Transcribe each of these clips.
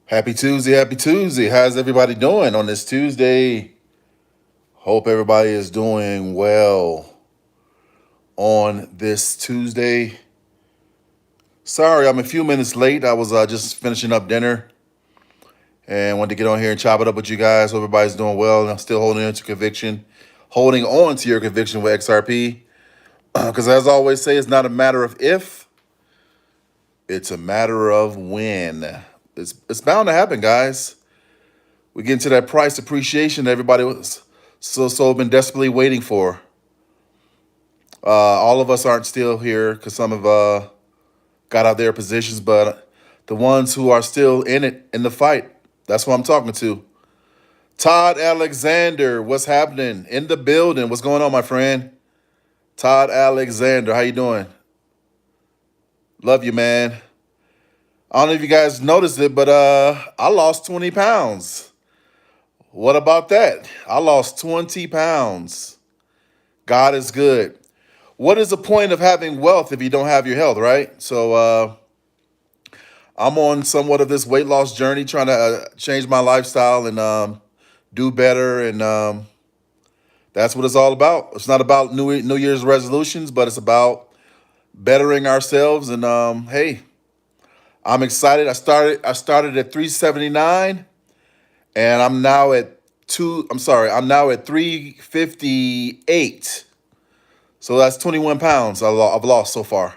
Happy Tuesday, happy Tuesday. How's everybody doing on this Tuesday? Hope everybody is doing well on this Tuesday. Sorry, I'm a few minutes late. I was just finishing up dinner and wanted to get on here and chop it up with you guys. Hope everybody's doing well. And I'm still holding on to your conviction with XRP. Because as I always say, it's not a matter of if, it's a matter of when. It's bound to happen, guys. We get into that price appreciation that everybody was so been desperately waiting for. All of us aren't still here because some have got out their positions, but the ones who are still in it in the fight, that's what I'm talking to. Todd Alexander, what's happening in the building? What's going on, my friend? Todd Alexander, how you doing? Love you, man. I don't know if you guys noticed it, but I lost 20 pounds. What about that? I lost 20 pounds. God is good. What is the point of having wealth if you don't have your health, right? So I'm on somewhat of this weight loss journey, trying to change my lifestyle and do better, and that's what it's all about. It's not about New Year's resolutions, but it's about bettering ourselves. And hey, I'm excited. I started at 379, and I'm now at I'm now at 358. So that's 21 pounds I've lost so far.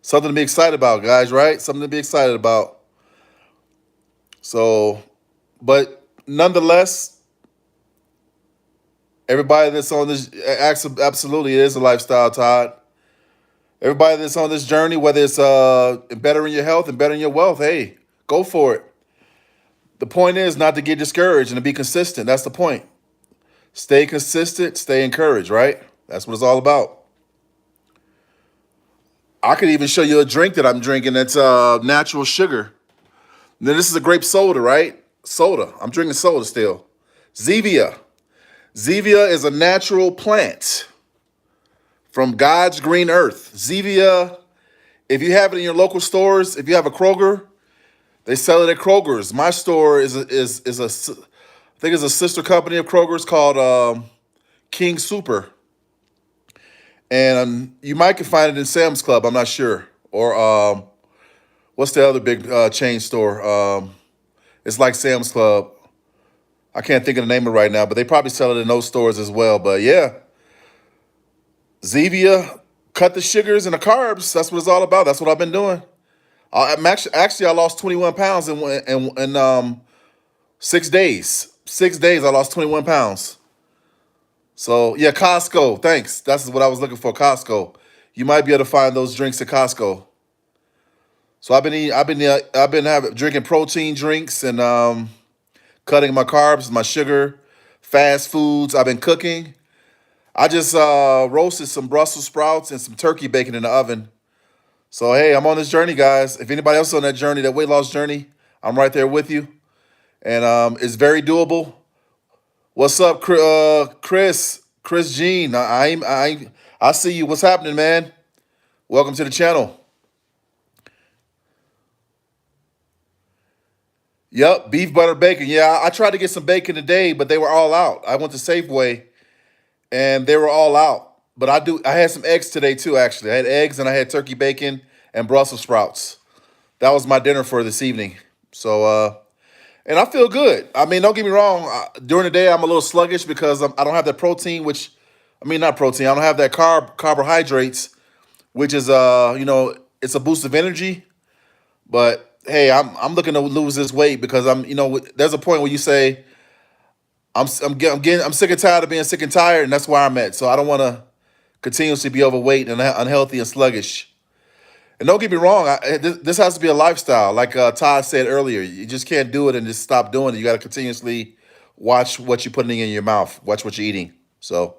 Something to be excited about, guys, right? Something to be excited about. So, but nonetheless, everybody that's on this, absolutely, it is a lifestyle, Todd. Everybody that's on this journey, whether it's bettering your health and bettering your wealth, hey, go for it. The point is not to get discouraged and to be consistent. That's the point. Stay consistent, stay encouraged, right? That's what it's all about. I could even show you a drink that I'm drinking that's natural sugar. Then this is a grape soda, right? Soda. I'm drinking soda still. Zevia. Zevia is a natural plant from God's green earth. Zevia, if you have it in your local stores, if you have a Kroger, they sell it at Kroger's. My store I think it's a sister company of Kroger's called King Super, and you might can find it in Sam's Club. I'm not sure, or what's the other big chain store? It's like Sam's Club. I can't think of the name of it right now, but they probably sell it in those stores as well. But yeah, Zevia, cut the sugars and the carbs. That's what it's all about. That's what I've been doing. I lost 21 pounds in 6 days. 6 days, I lost 21 pounds. So yeah, Costco. Thanks. That's what I was looking for. Costco. You might be able to find those drinks at Costco. So I've been drinking protein drinks and cutting my carbs, my sugar, fast foods. I've been cooking. I just roasted some Brussels sprouts and some turkey bacon in the oven. So hey, I'm on this journey, guys. If anybody else on that journey, that weight loss journey, I'm right there with you, and it's very doable. What's up, Chris? Chris Jean. I see you. What's happening, man? Welcome to the channel. Yep, beef butter bacon. Yeah, I tried to get some bacon today, but they were all out. I went to Safeway and they were all out. But I had some eggs today too, actually. I had eggs and I had turkey bacon and Brussels sprouts. That was my dinner for this evening. So and I feel good. I mean, don't get me wrong. During the day, I'm a little sluggish because I don't have that protein, not protein. I don't have that carbohydrates, which is it's a boost of energy. But hey, I'm looking to lose this weight because there's a point where you say I'm sick and tired of being sick and tired, and that's where I'm at. So I don't want to continuously be overweight and unhealthy and sluggish. And don't get me wrong, this has to be a lifestyle. Like Todd said earlier, you just can't do it and just stop doing it. You got to continuously watch what you're putting in your mouth, watch what you're eating. So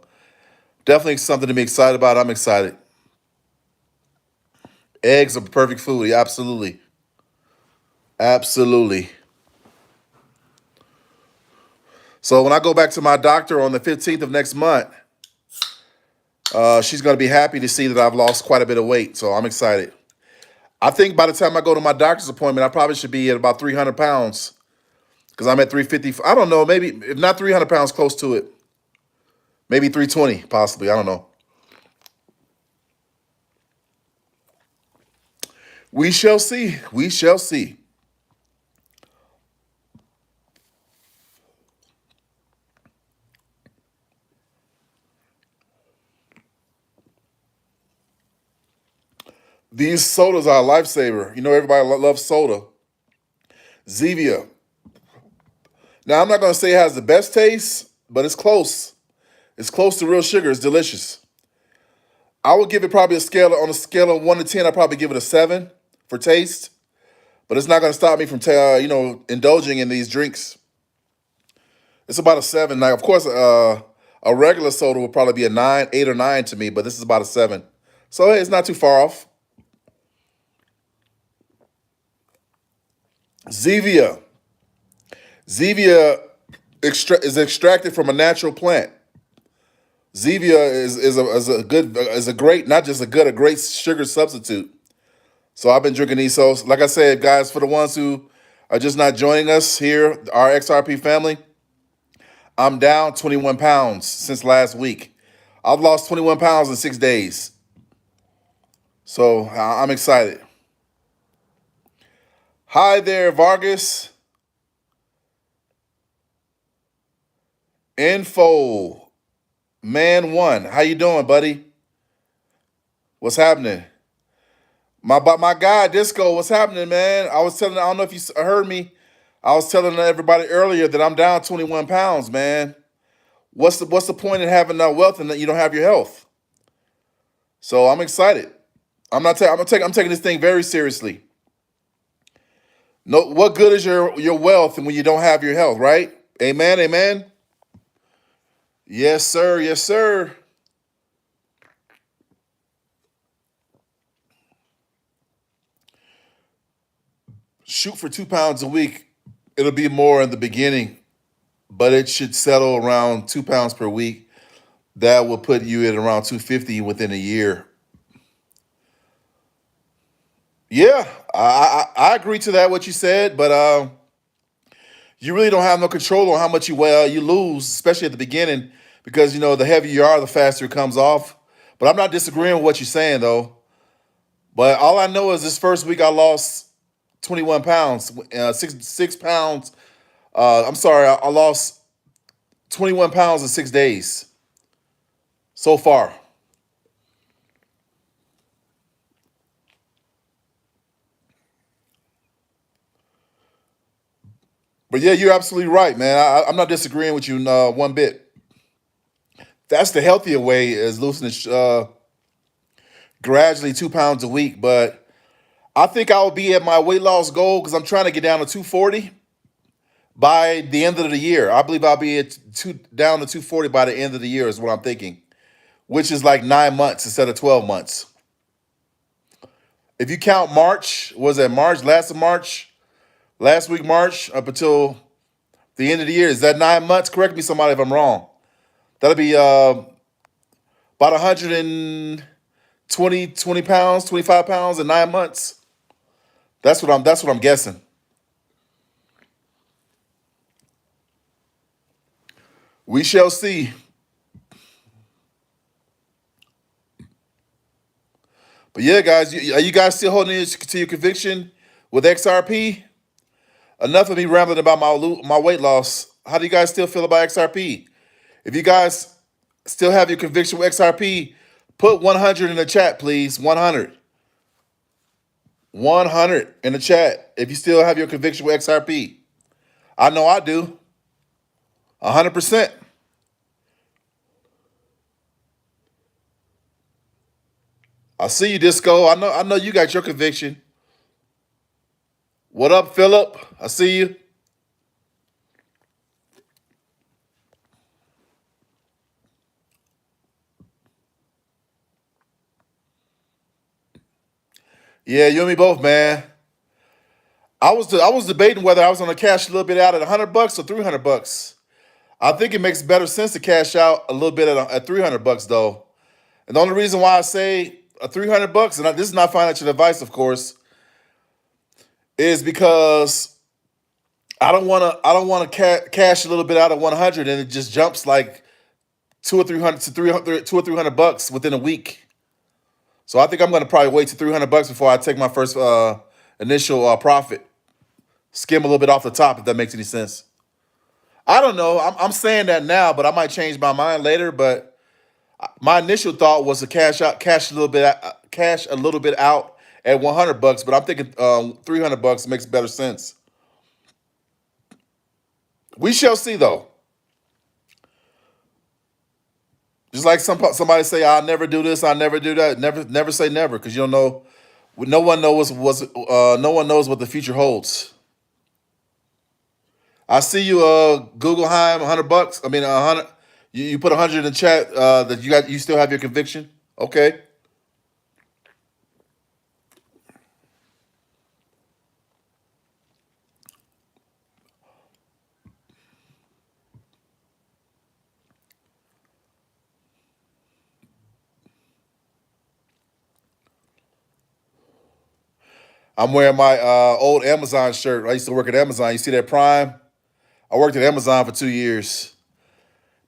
definitely something to be excited about. I'm excited. Eggs are perfect food. Yeah, absolutely. Absolutely. So when I go back to my doctor on the 15th of next month, she's going to be happy to see that I've lost quite a bit of weight. So I'm excited. I think by the time I go to my doctor's appointment, I probably should be at about 300 pounds. because I'm at 350. I don't know, maybe if not 300 pounds, close to it. Maybe 320, possibly. I don't know. We shall see. We shall see. These sodas are a lifesaver. You know, everybody loves soda. Zevia. Now, I'm not going to say it has the best taste, but it's close. It's close to real sugar. It's delicious. I would give it probably on a scale of 1 to 10. I'd probably give it a 7 for taste, but it's not going to stop me from indulging in these drinks. It's about a 7. Now, of course, a regular soda would probably be a 9, 8 or 9 to me, but this is about a 7. So hey, it's not too far off. Zevia. Zevia is extracted from a natural plant. Zevia is a great, not just a great sugar substitute. So I've been drinking these. So like I said, guys, for the ones who are just not joining us here, our XRP family, I'm down 21 pounds since last week. I've lost 21 pounds in 6 days. So I'm excited. Hi there, Vargas. Info Man One. How you doing, buddy? What's happening? My guy Disco, what's happening, man? I don't know if you heard me. I was telling everybody earlier that I'm down 21 pounds, man. What's the point in having wealth and that you don't have your health? So I'm excited. I'm taking this thing very seriously. No, what good is your wealth and when you don't have your health, right? Amen, amen. Yes, sir. Yes, sir. Shoot for 2 pounds a week. It'll be more in the beginning, but it should settle around 2 pounds per week. That will put you at around 250 within a year. Yeah, I agree to that, what you said, but you really don't have no control on how much you lose, especially at the beginning, because the heavier you are, the faster it comes off. But I'm not disagreeing with what you're saying though. But all I know is this first week I lost 21 pounds, 6 pounds. I'm sorry, I lost 21 pounds in 6 days so far. But yeah, you're absolutely right, man. I'm not disagreeing with you one bit. That's the healthier way, is losing gradually 2 pounds a week. But I think I will be at my weight loss goal because I'm trying to get down to 240 by the end of the year. I believe I'll be down to 240 by the end of the year is what I'm thinking, which is like 9 months instead of 12 months. If you count March, was that March, last week March, up until the end of the year, is that 9 months? Correct me, somebody, if I'm wrong. That'll be about 120 pounds, 25 pounds in 9 months. That's what I'm guessing. We shall see. But yeah, guys, are you guys still holding to your conviction with XRP? Enough of me rambling about my weight loss. How do you guys still feel about XRP? If you guys still have your conviction with XRP, put 100 in the chat, please. 100. 100 in the chat if you still have your conviction with XRP. I know I do. 100%. I see you, Disco. I know you got your conviction. What up, Philip? I see you. Yeah, you and me both, man. I was debating whether I was going to cash a little bit out at $100 or $300. I think it makes better sense to cash out a little bit at $300 though. And the only reason why I say $300, and this is not financial advice, of course, is because I don't want to cash a little bit out of 100 and it just jumps like two or 300 to 300, 2 or 300 bucks within a week. So I think I'm going to probably wait to 300 bucks before I take my first initial profit. Skim a little bit off the top if that makes any sense. I don't know. I'm saying that now, but I might change my mind later. But my initial thought was to cash a little bit out at 100 bucks. But I'm thinking 300 bucks makes better sense. We shall see, though. Just like somebody say, "I'll never do this. I'll never do that." Never say never, because you don't know. No one knows what the future holds. I see you, Guggenheim, 100 bucks. I mean, 100. You put 100 in the chat. That you still have your conviction. Okay, I'm wearing my old Amazon shirt. I used to work at Amazon. You see that Prime? I worked at Amazon for 2 years.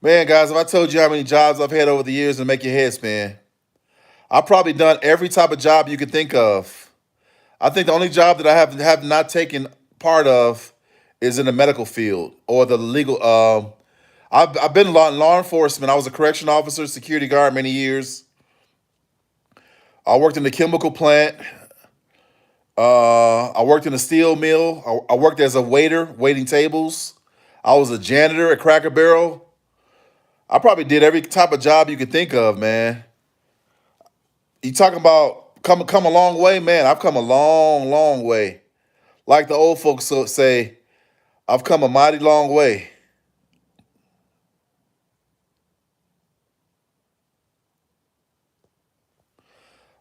Man, guys, if I told you how many jobs I've had over the years, and make your head spin. I've probably done every type of job you could think of. I think the only job that I have not taken part of is in the medical field or the legal. I've been in law enforcement. I was a correction officer, security guard many years. I worked in the chemical plant. I worked in a steel mill. I worked as a waiter, waiting tables. I was a janitor at Cracker Barrel. I probably did every type of job you could think of, man. You talking about come a long way, man? I've come a long way. Like the old folks say, I've come a mighty long way.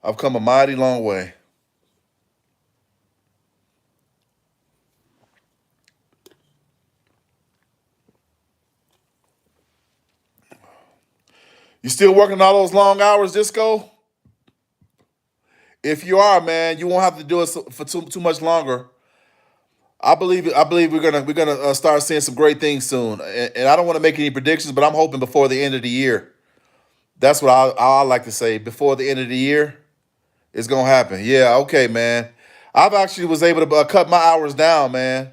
I've come a mighty long way. You still working all those long hours, Disco? If you are, man, you won't have to do it for too much longer. I believe we're gonna start seeing some great things soon. And I don't want to make any predictions, but I'm hoping before the end of the year. That's what I like to say. Before the end of the year, it's gonna happen. Yeah, okay, man. I've actually was able to cut my hours down, man.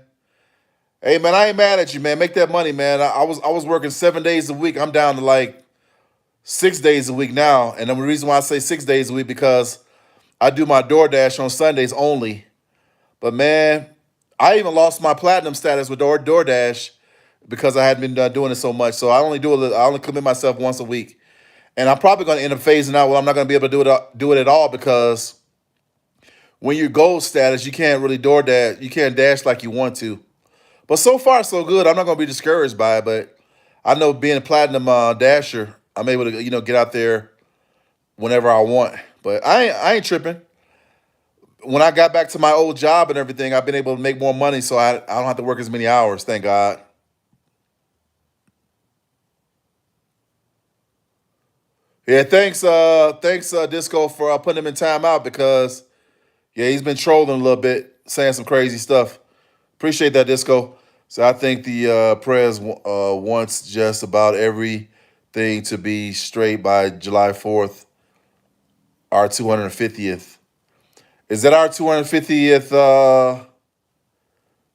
Hey, man, I ain't mad at you, man. Make that money, man. I was working 7 days a week. I'm down to like 6 days a week now, and the reason why I say 6 days a week because I do my DoorDash on Sundays only. But man, I even lost my platinum status with DoorDash because I hadn't been doing it so much. So I only commit myself once a week, and I'm probably going to end up phasing out. Well, I'm not going to be able to do it at all because when you're gold status, you can't really DoorDash. You can't dash like you want to. But so far, so good. I'm not going to be discouraged by it. But I know being a platinum dasher, I'm able to get out there whenever I want. But I ain't tripping. When I got back to my old job and everything, I've been able to make more money, so I don't have to work as many hours. Thank God. Yeah, thanks, Disco, for putting him in timeout because yeah, he's been trolling a little bit, saying some crazy stuff. Appreciate that, Disco. So I think the press wants just about everything to be straight by July 4th, our 250th. Is that our 250th?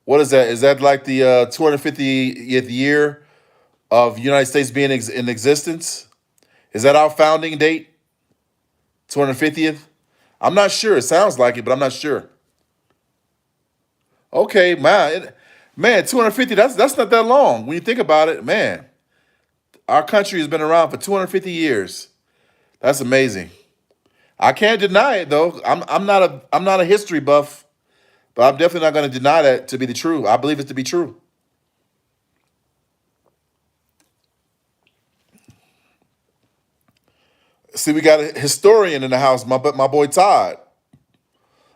What is that? Is that like the 250th year of United States being in existence? Is that our founding date? 250th? I'm not sure. It sounds like it, but I'm not sure. Okay, man, 250. That's not that long when you think about it, man. Our country has been around for 250 years. That's amazing. I can't deny it though. I'm not a history buff, but I'm definitely not going to deny that to be the true. I believe it to be true. See, we got a historian in the house, my boy Todd.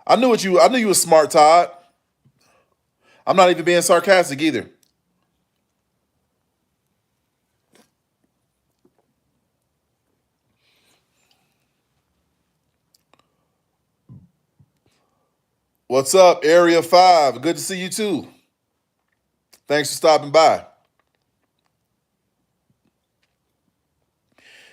I knew you was smart, Todd. I'm not even being sarcastic either. What's up, Area 5? Good to see you too. Thanks for stopping by.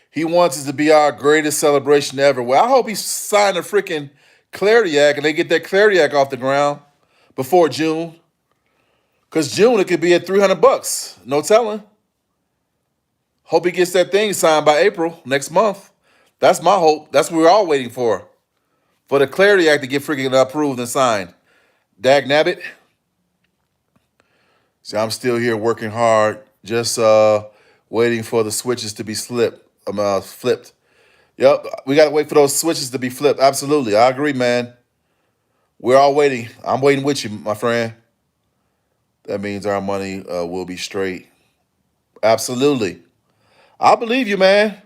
He wants it to be our greatest celebration ever. Well, I hope he signed a freaking Clarity Act and they get that Clarity Act off the ground before June. Because June, it could be at $300. No telling. Hope he gets that thing signed by April next month. That's my hope. That's what we're all waiting for the Clarity Act to get freaking approved and signed. Dag nabbit. See, I'm still here working hard, just waiting for the switches to be flipped. Yep, we gotta wait for those switches to be flipped. Absolutely, I agree, man. We're all waiting. I'm waiting with you, my friend. That means our money will be straight. Absolutely, I believe you, man.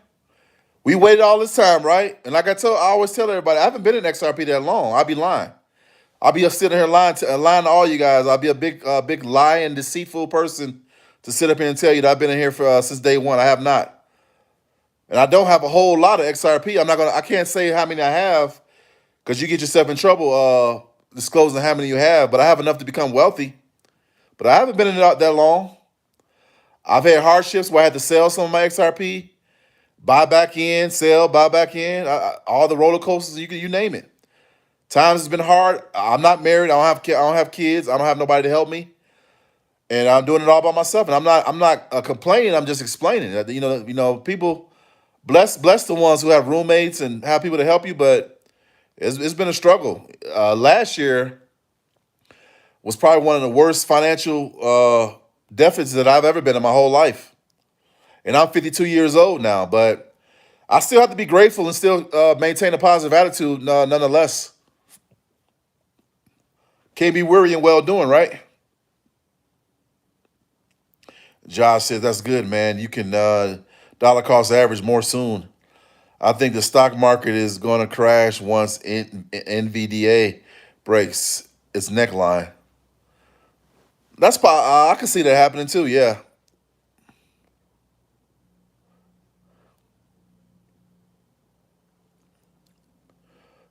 We waited all this time, right? And like I always tell everybody, I haven't been in XRP that long. I'll be lying. I'll be sitting here lying to all you guys. I'll be a big lying, deceitful person to sit up here and tell you that I've been in here for since day one. I have not, and I don't have a whole lot of XRP. I can't say how many I have because you get yourself in trouble disclosing how many you have. But I have enough to become wealthy. But I haven't been in it that long. I've had hardships where I had to sell some of my XRP, buy back in, sell, buy back in. All the roller coasters, you name it. Times has been hard. I'm not married. I don't have kids. I don't have nobody to help me, and I'm doing it all by myself. And I'm not complaining. I'm just explaining. People bless the ones who have roommates and have people to help you. But it's been a struggle. Last year was probably one of the worst financial deficits that I've ever been in my whole life. And I'm 52 years old now, but I still have to be grateful and still maintain a positive attitude nonetheless. Can't be weary and well doing, right? Josh says that's good, man. You can dollar cost average more soon. I think the stock market is going to crash once NVDA breaks its neckline. I can see that happening too. Yeah,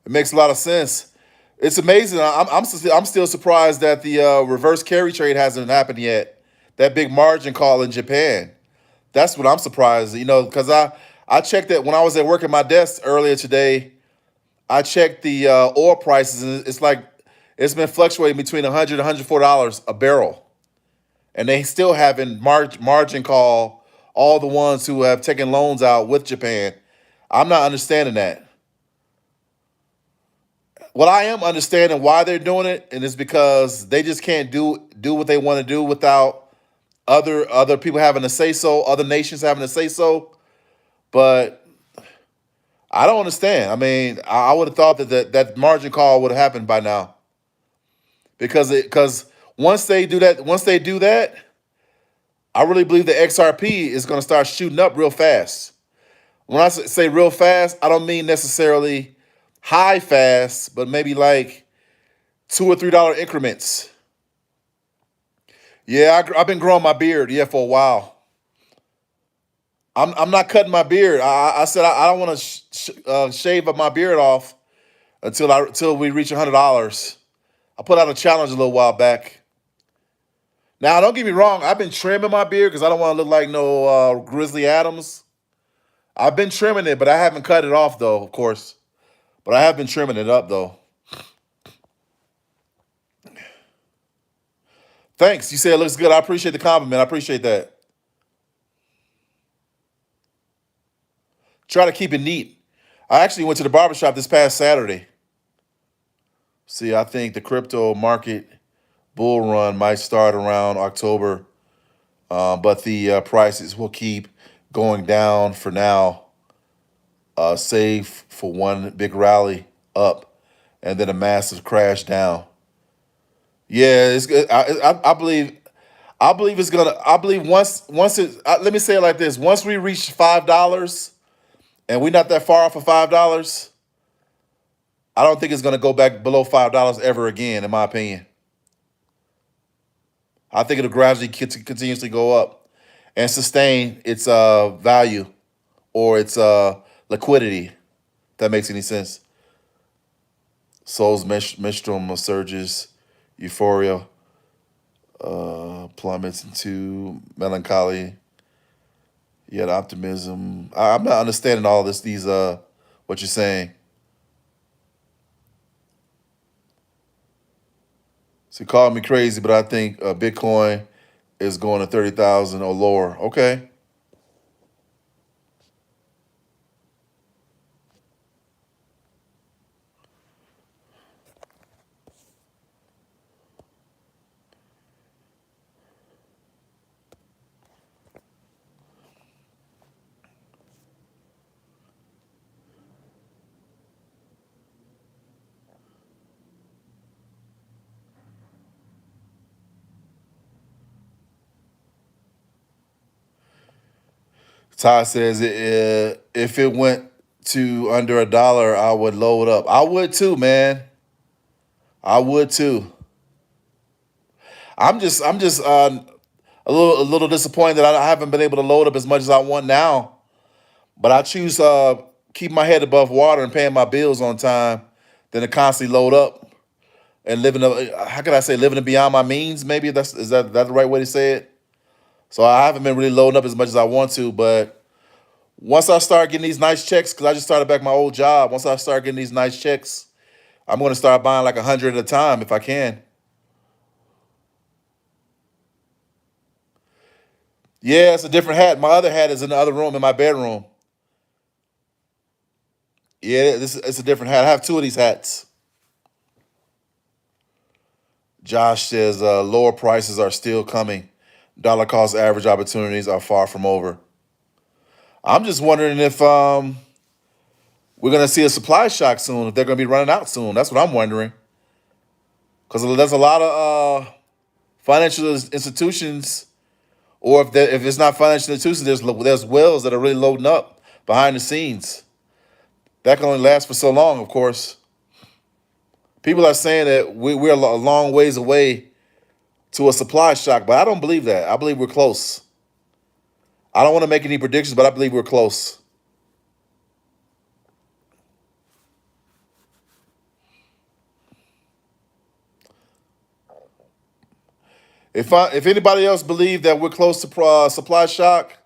it makes a lot of sense. It's amazing. I'm still surprised that the reverse carry trade hasn't happened yet. That big margin call in Japan. That's what I'm surprised. Because I checked that when I was at work at my desk earlier today. I checked the oil prices, and it's like it's been fluctuating between $100 and $104 a barrel, and they still haven't margin call all the ones who have taken loans out with Japan. I'm not understanding that. What I am understanding why they're doing it, and it's because they just can't do what they want to do without other people having to say so, other nations having to say so. But I don't understand. I mean, I would have thought that margin call would have happened by now because once they do that, I really believe the XRP is going to start shooting up real fast. When I say real fast, I don't mean necessarily high fast, but maybe like $2 or $3 increments. Yeah, I've been growing my beard, yeah, for a while. I'm not cutting my beard. I said I don't want to shave up my beard off until we reach $100. I put out a challenge a little while back. Now, don't get me wrong. I've been trimming my beard because I don't want to look like no Grizzly Adams. I've been trimming it, but I haven't cut it off though, of course. But I have been trimming it up though. Thanks. You say it looks good. I appreciate the compliment. I appreciate that. Try to keep it neat. I actually went to the barbershop this past Saturday. See, I think the crypto market bull run might start around October, but the prices will keep going down for now, save for one big rally up and then a massive crash down. Yeah, it's good. I believe. I believe it's gonna. I believe once it. Let me say it like this: once we reach $5, and we're not that far off of $5, I don't think it's gonna go back below $5 ever again. In my opinion, I think it'll gradually continuously go up and sustain its value or its liquidity. If that makes any sense. Souls, Menstruum surges, Euphoria, plummets into melancholy, yet optimism. I'm not understanding all this. These what you're saying. So you call me crazy, but I think Bitcoin is going to 30,000 or lower. Okay. Todd says if it went to under $1, I would load up. I would too, man. I would too. I'm just a little disappointed that I haven't been able to load up as much as I want now. But I choose keep my head above water and paying my bills on time than to constantly load up and how can I say living beyond my means? Maybe is that the right way to say it? So I haven't been really loading up as much as I want to, but once I start getting these nice checks, because I just started back my old job, once I start getting these nice checks, I'm going to start buying like 100 at a time if I can. Yeah, it's a different hat. My other hat is in the other room in my bedroom. Yeah, this it's a different hat. I have two of these hats. Josh says lower prices are still coming. Dollar cost average opportunities are far from over. I'm just wondering if we're going to see a supply shock soon, if they're going to be running out soon. That's what I'm wondering. Because there's a lot of financial institutions, or if it's not financial institutions, there's wells that are really loading up behind the scenes. That can only last for so long, of course. People are saying that we're a long ways away to a supply shock, but I don't believe that. I believe we're close. I don't want to make any predictions, but I believe we're close. If anybody else believe that we're close to supply shock,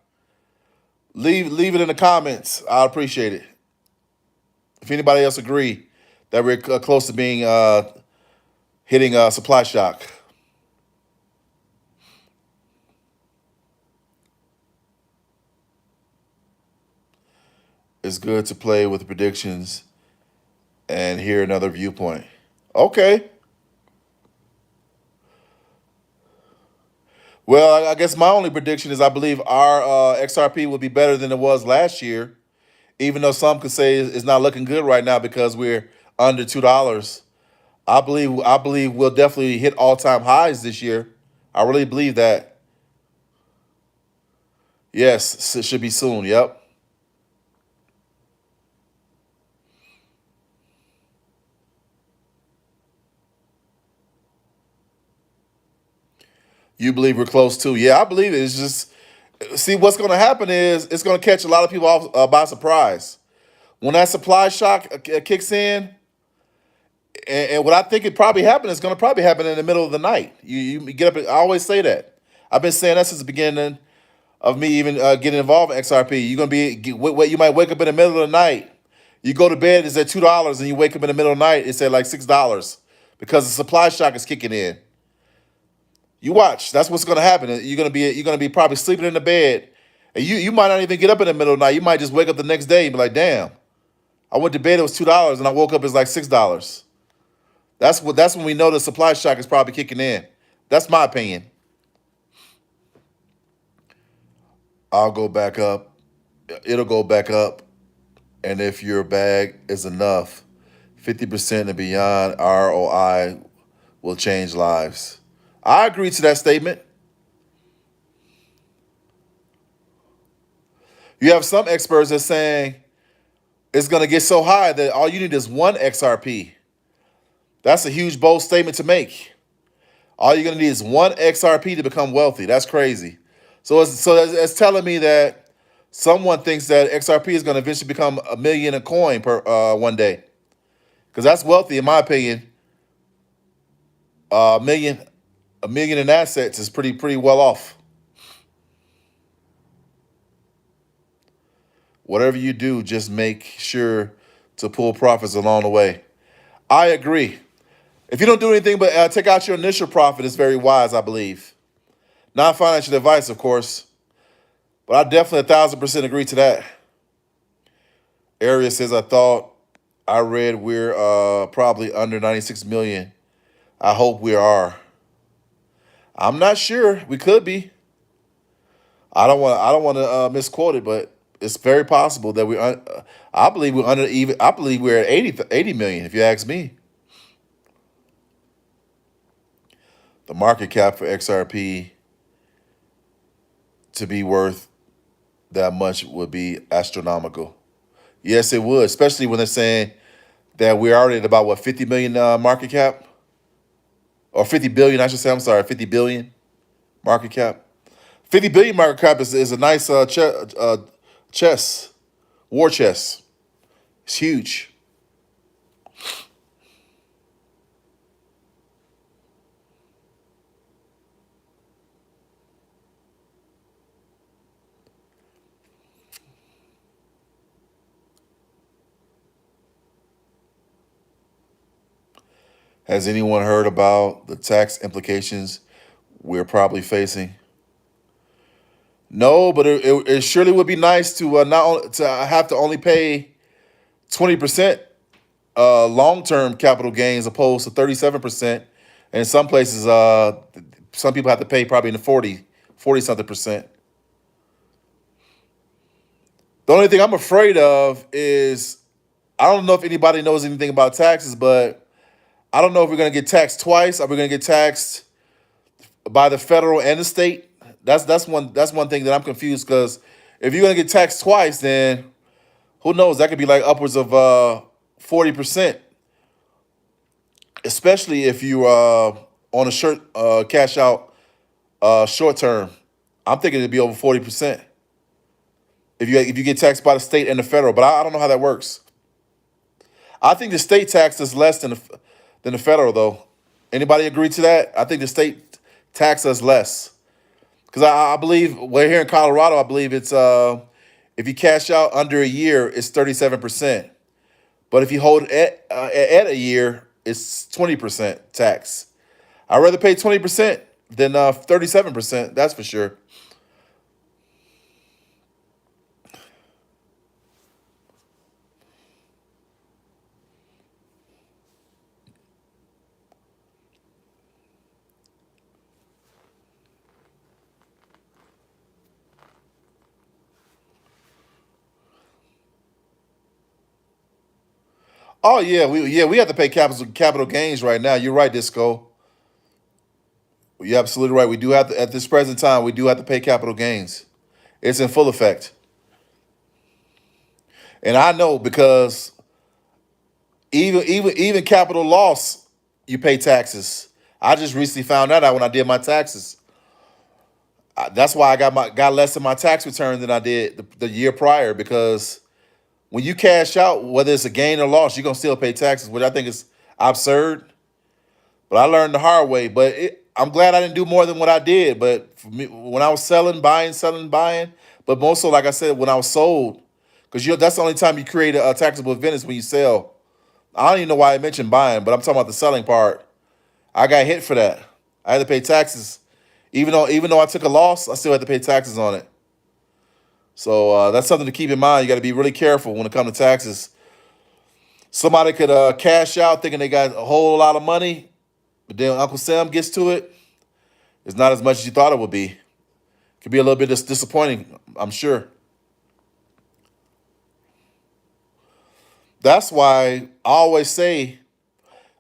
leave it in the comments. I appreciate it. If anybody else agree that we're close to being hitting supply shock, it's good to play with predictions and hear another viewpoint. Okay. Well, I guess my only prediction is I believe our XRP will be better than it was last year, even though some could say it's not looking good right now because we're under $2. I believe we'll definitely hit all-time highs this year. I really believe that. Yes, it should be soon. Yep. You believe we're close too? Yeah, I believe it. It's just see what's going to happen is it's going to catch a lot of people off by surprise when that supply shock kicks in. And what I think it probably happened is going to probably happen in the middle of the night. You get up. I always say that. I've been saying that since the beginning of me even getting involved in XRP. You're gonna you might wake up in the middle of the night. You go to bed, it's at $2, and you wake up in the middle of the night, it's at like $6 because the supply shock is kicking in. You watch. That's what's gonna happen. You're gonna be probably sleeping in the bed, and you might not even get up in the middle of the night. You might just wake up the next day and be like, "Damn, I went to bed. It was $2, and I woke up it's like $6." That's when we know the supply shock is probably kicking in. That's my opinion. I'll go back up. It'll go back up, and if your bag is enough, 50% and beyond ROI will change lives. I agree to that statement. You have some experts that are saying it's going to get so high that all you need is one XRP. That's a huge, bold statement to make. All you're going to need is one XRP to become wealthy. That's crazy. So it's telling me that someone thinks that XRP is going to eventually become a million a coin per one day, because that's wealthy in my opinion. A million. A million in assets is pretty well off. Whatever you do, just make sure to pull profits along the way. I agree. If you don't do anything but take out your initial profit, it's very wise, I believe. Not financial advice, of course, but I definitely 1,000% agree to that. Area says, I thought I read we're probably under 96 million. I hope we are. I'm not sure. We could be. I don't want to misquote it, but it's very possible that I believe we're under even. I believe we're at 80 million. If you ask me, the market cap for XRP to be worth that much would be astronomical. Yes, it would, especially when they're saying that we're already at about what 50 million market cap or 50 billion. I should say. I'm sorry, 50 billion market cap. 50 billion market cap is a nice chess, war chess. It's huge. Has anyone heard about the tax implications we're probably facing? No, but it surely would be nice to not to have to only pay 20% long term capital gains opposed to 37%. And in some places, some people have to pay probably in the 40 something percent. The only thing I'm afraid of is I don't know if anybody knows anything about taxes, but I don't know if we're going to get taxed twice. Are we going to get taxed by the federal and the state? That's one thing that I'm confused because if you're going to get taxed twice, then who knows? That could be like upwards of 40%, especially if you on a short cash out short term. I'm thinking it'd be over 40% if you get taxed by the state and the federal. But I don't know how that works. I think the state tax is less than the federal, though. Anybody agree to that? I think the state tax us less because I believe we're here in Colorado. I believe it's if you cash out under a year, it's 37%. But if you hold at a year, it's 20% tax. I'd rather pay 20% than 37%. That's for sure. Oh yeah we have to pay capital gains right now. You're right, Disco. You're absolutely right. We do have to at this present time. We do have to pay capital gains. It's in full effect, and I know because even capital loss, you pay taxes. I just recently found that out when I did my taxes. That's why I got less in my tax return than I did the year prior because when you cash out, whether it's a gain or loss, you're gonna still pay taxes, which I think is absurd. But I learned the hard way. But I'm glad I didn't do more than what I did. But for me, when I was selling, buying, but most so, like I said, when I was sold, because that's the only time you create a taxable event is when you sell. I don't even know why I mentioned buying, but I'm talking about the selling part. I got hit for that. I had to pay taxes, even though I took a loss, I still had to pay taxes on it. So that's something to keep in mind. You got to be really careful when it comes to taxes. Somebody could cash out thinking they got a whole lot of money, but then Uncle Sam gets to it. It's not as much as you thought it would be. Could be a little bit disappointing, I'm sure. That's why I always say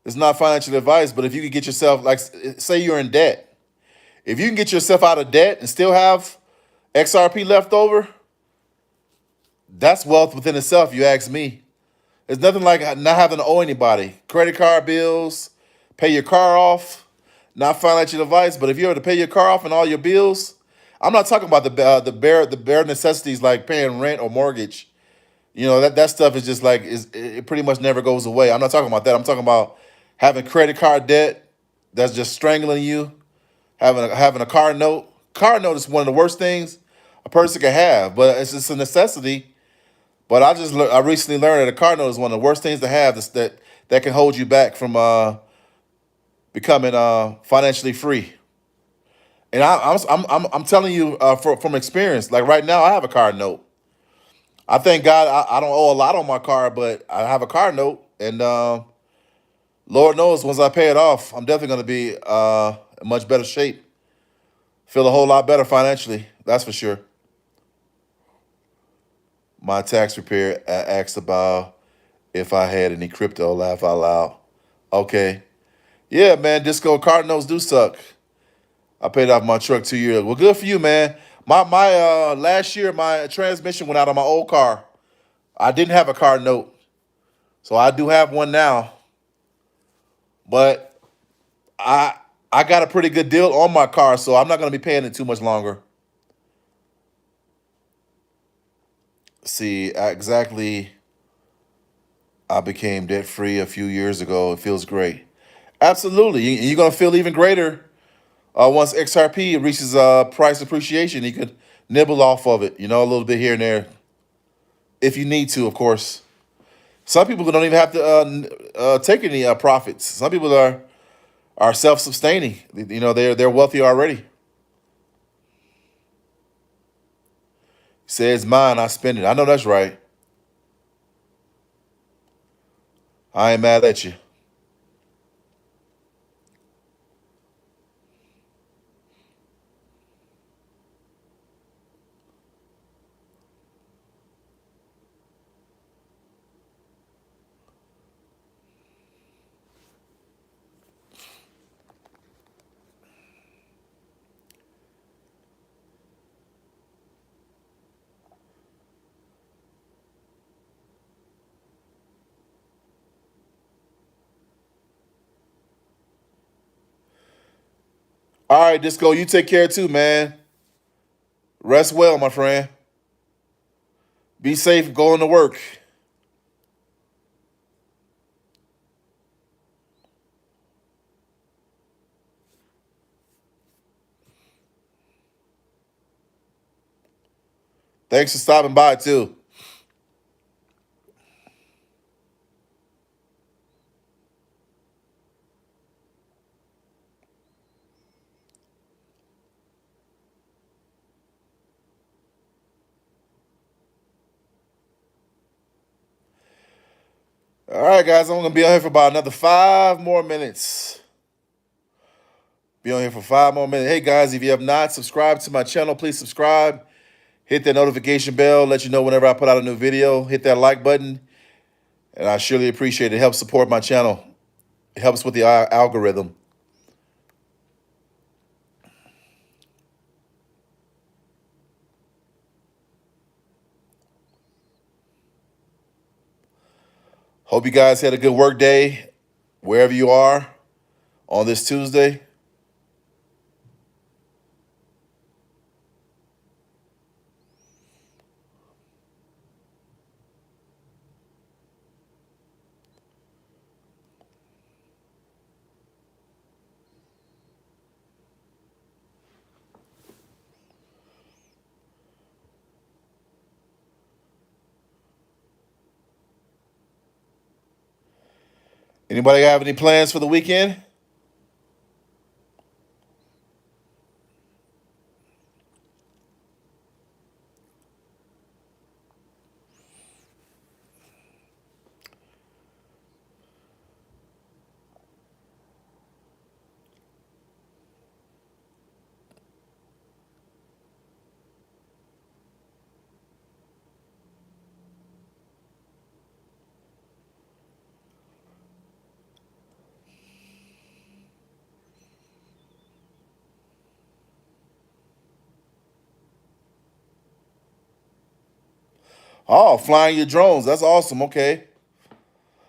it's not financial advice, but if you could get yourself, like, say you're in debt, if you can get yourself out of debt and still have XRP left over, that's wealth within itself, you ask me. There's nothing like not having to owe anybody. Credit card bills, pay your car off, not financial advice, but if you were to pay your car off and all your bills, I'm not talking about the bare necessities like paying rent or mortgage. That stuff is just like it pretty much never goes away. I'm not talking about that. I'm talking about having credit card debt that's just strangling you. Having a car note. Car note is one of the worst things a person can have, but it's just a necessity. But I recently learned that a car note is one of the worst things to have that can hold you back from becoming financially free. And I'm telling you from experience. Like right now, I have a car note. I thank God I don't owe a lot on my car, but I have a car note, and Lord knows once I pay it off, I'm definitely going to be in much better shape. Feel a whole lot better financially. That's for sure. My tax preparer asked about if I had any crypto. Laugh out loud. Okay. Yeah, man. Disco car notes do suck. I paid off my truck 2 years. Well, good for you, man. My last year my transmission went out on my old car. I didn't have a car note, so I do have one now. But I I got a pretty good deal on my car, so I'm not gonna be paying it too much longer. See, exactly. I became debt free a few years ago. It feels great. Absolutely, you're gonna feel even greater once XRP reaches price appreciation. You could nibble off of it, a little bit here and there, if you need to, of course. Some people don't even have to take any profits. Some people are self sustaining. They're wealthy already. Say it's mine, I spend it. I know that's right. I ain't mad at you. All right, Disco, you take care too, man. Rest well, my friend. Be safe going to work. Thanks for stopping by too. All right, guys, I'm gonna be on here for about another 5 more minutes. Be on here for 5 more minutes. Hey guys, if you have not subscribed to my channel, please subscribe. Hit that notification bell, let you know whenever I put out a new video. Hit that like button, and I surely appreciate it. It helps support my channel. It helps with the algorithm. Hope you guys had a good work day wherever you are on this Tuesday. Anybody have any plans for the weekend? Oh, flying your drones. That's awesome. Okay.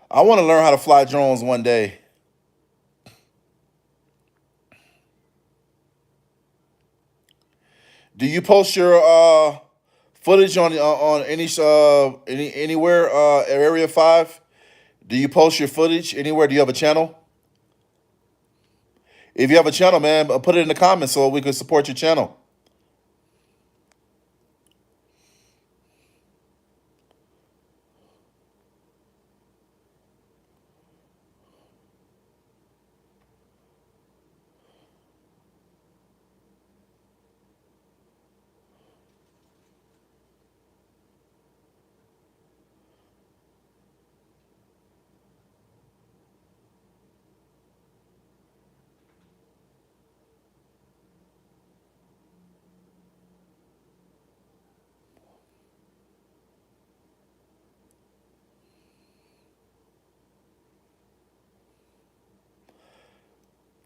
I want to learn how to fly drones one day. Do you post your footage on anywhere Area 5? Do you post your footage anywhere? Do you have a channel? If you have a channel, man, put it in the comments so we can support your channel.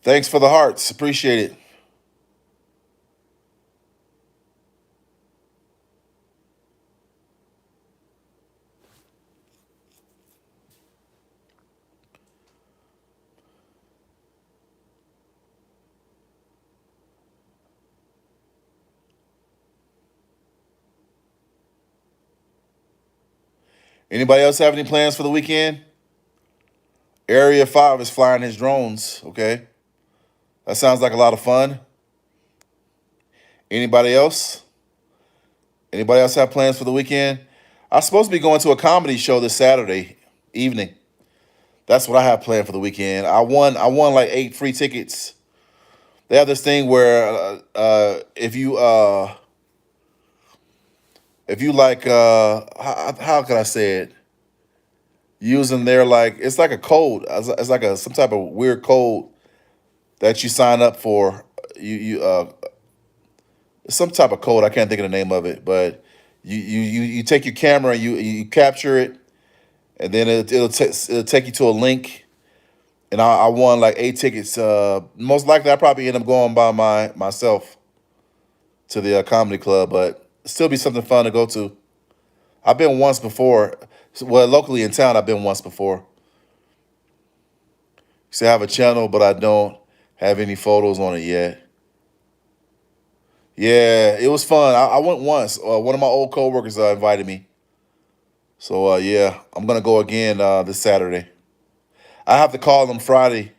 Thanks for the hearts. Appreciate it. Anybody else have any plans for the weekend? Area 5 is flying his drones, okay? That sounds like a lot of fun. Anybody else? Anybody else have plans for the weekend? I'm supposed to be going to a comedy show this Saturday evening. That's what I have planned for the weekend. I won like 8 free tickets. They have this thing where if you like how can I say it? Using their like it's like a code. It's like some type of weird code that you sign up for. You some type of code. I can't think of the name of it, but you take your camera, you capture it, and then it'll take you to a link. And I won like 8 tickets. Most likely, I probably end up going by myself to the comedy club, but still be something fun to go to. I've been once before. Well, locally in town, I've been once before. See, I have a channel, but I don't have any photos on it yet. Yeah, it was fun. I went once. One of my old coworkers invited me. So yeah, I'm gonna go again this Saturday. I have to call them Friday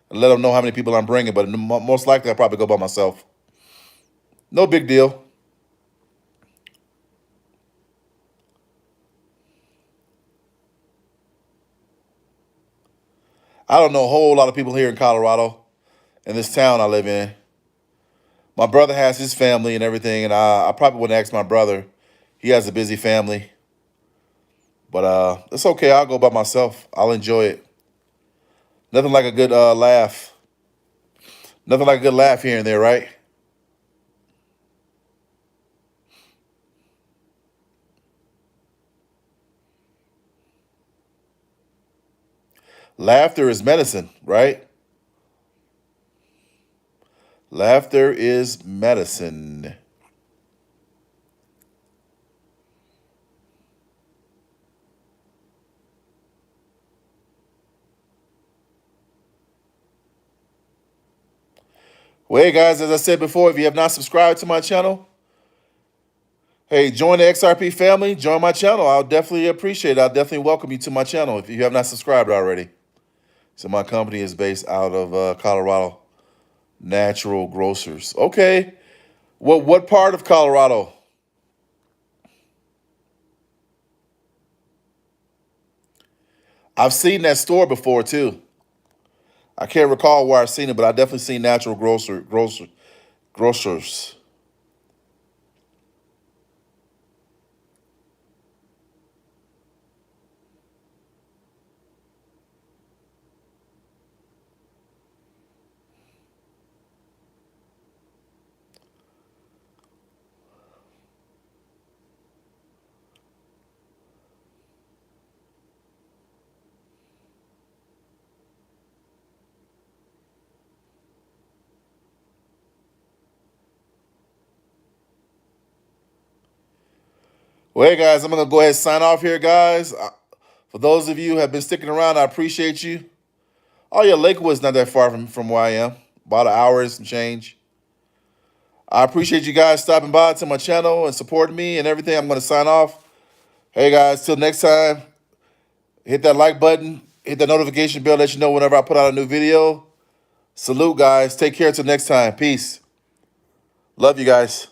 and let them know how many people I'm bringing, but most likely I'll probably go by myself. No big deal. I don't know a whole lot of people here in Colorado, in this town I live in. My brother has his family and everything, and I probably wouldn't ask my brother. He has a busy family, but it's okay. I'll go by myself. I'll enjoy it. Nothing like a good laugh. Nothing like a good laugh here and there, right? Laughter is medicine, right? Laughter is medicine. Well, hey guys, as I said before, if you have not subscribed to my channel, hey, join the XRP family, join my channel. I'll definitely appreciate it. I'll definitely welcome you to my channel if you have not subscribed already. So my company is based out of Colorado, Natural Grocers. Okay, what part of Colorado? I've seen that store before too. I can't recall where I've seen it, but I definitely seen Natural Grocers. Well, hey guys, I'm gonna go ahead and sign off here, guys. For those of you who have been sticking around, I appreciate you. Oh yeah, Lakewood's not that far from where I am. About an hour and some change. I appreciate you guys stopping by to my channel and supporting me and everything. I'm gonna sign off. Hey guys, till next time, hit that like button, hit that notification bell, let you know whenever I put out a new video. Salute, guys. Take care till next time. Peace. Love you guys.